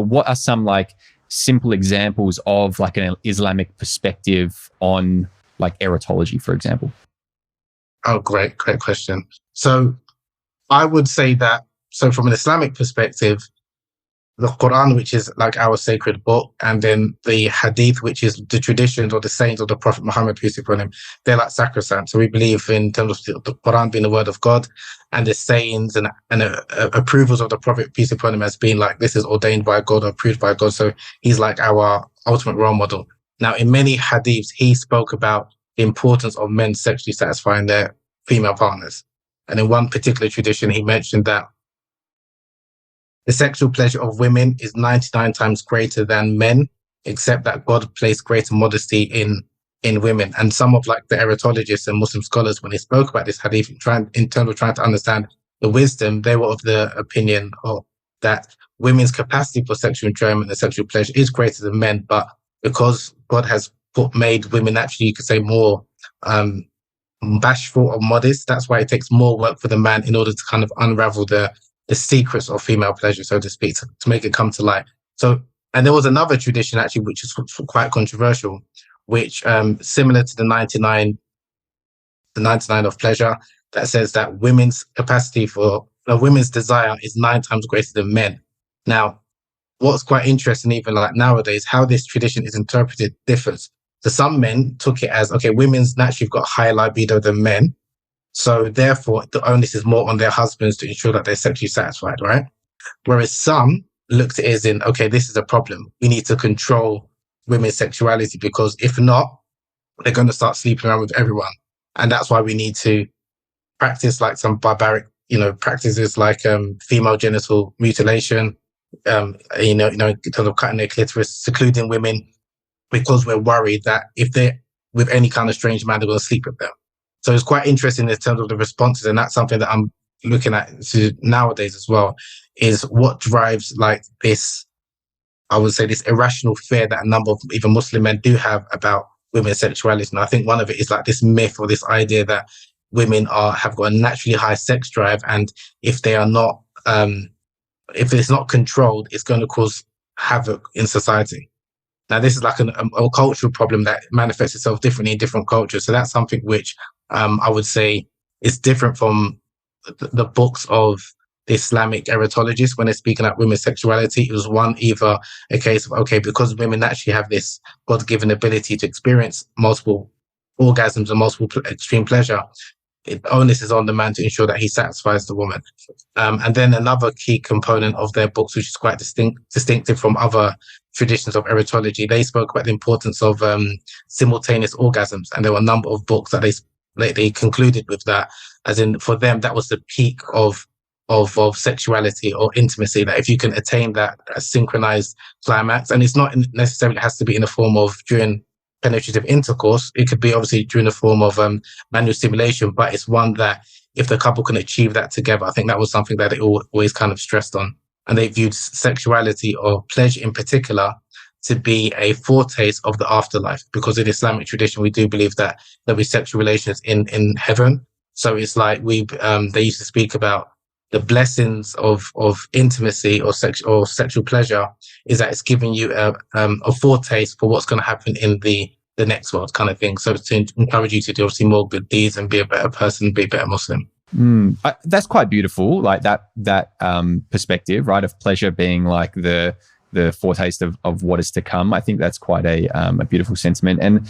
What are some like simple examples of like an Islamic perspective on like erotology, for example? Oh, great question. So I would say that, so from an Islamic perspective, the Quran, which is like our sacred book, and then the hadith, which is the traditions or the sayings of the Prophet Muhammad, peace be upon him, they're like sacrosanct. So we believe in terms of the Quran being the word of God, and the sayings and approvals of the Prophet, peace be upon him, as being like, this is ordained by God or approved by God. So he's like our ultimate role model. Now, in many hadiths, he spoke about the importance of men sexually satisfying their female partners. And in one particular tradition, he mentioned that the sexual pleasure of women is 99 times greater than men, except that God placed greater modesty in women. And some of like the erotologists and Muslim scholars, when they spoke about this hadith, in terms of trying to understand the wisdom, they were of the opinion that women's capacity for sexual enjoyment and sexual pleasure is greater than men, but because God has made women naturally, you could say, more bashful or modest, that's why it takes more work for the man in order to kind of unravel the secrets of female pleasure, so to speak, to make it come to light. So, and there was another tradition actually, which is quite controversial, which similar to the 99 of pleasure, that says that women's capacity for women's desire is 9 times greater than men. Now, what's quite interesting, even like nowadays, how this tradition is interpreted differs. So some men took it as, okay, women's naturally got higher libido than men, so therefore, the onus is more on their husbands to ensure that they're sexually satisfied, right? Whereas some looked at it as in, okay, this is a problem. We need to control women's sexuality, because if not, they're going to start sleeping around with everyone. And that's why we need to practice like some barbaric, practices like female genital mutilation, in terms of cutting their clitoris, secluding women, because we're worried that if they're with any kind of strange man, they're going to sleep with them. So it's quite interesting in terms of the responses, and that's something that I'm looking at nowadays as well, is what drives like this, I would say, this irrational fear that a number of even Muslim men do have about women's sexuality. And I think one of it is like this myth or this idea that women have got a naturally high sex drive, and if they are not, if it's not controlled, it's going to cause havoc in society. Now, this is like a cultural problem that manifests itself differently in different cultures. So that's something which I would say is different from the books of the Islamic erotologists when they're speaking about women's sexuality. It was either a case of, okay, because women actually have this God-given ability to experience multiple orgasms and multiple extreme pleasure, the onus is on the man to ensure that he satisfies the woman. And then another key component of their books, which is quite distinctive from other traditions of erotology, they spoke about the importance of simultaneous orgasms. And there were a number of books that they concluded with that, as in for them, that was the peak of sexuality or intimacy, that if you can attain that synchronized climax, and it's not necessarily has to be in the form of during penetrative intercourse, it could be obviously during the form of manual stimulation, but it's one that if the couple can achieve that together, I think that was something that they always kind of stressed on. And they viewed sexuality or pleasure in particular to be a foretaste of the afterlife, because in Islamic tradition, we do believe that there'll be sexual relations in heaven. So it's like they used to speak about the blessings of intimacy or sexual pleasure is that it's giving you a foretaste for what's going to happen in the next world, kind of thing. So to encourage you to do obviously more good deeds and be a better person, be a better Muslim. That's quite beautiful, like that perspective, right, of pleasure being like the foretaste of what is to come. I think that's quite a beautiful sentiment. And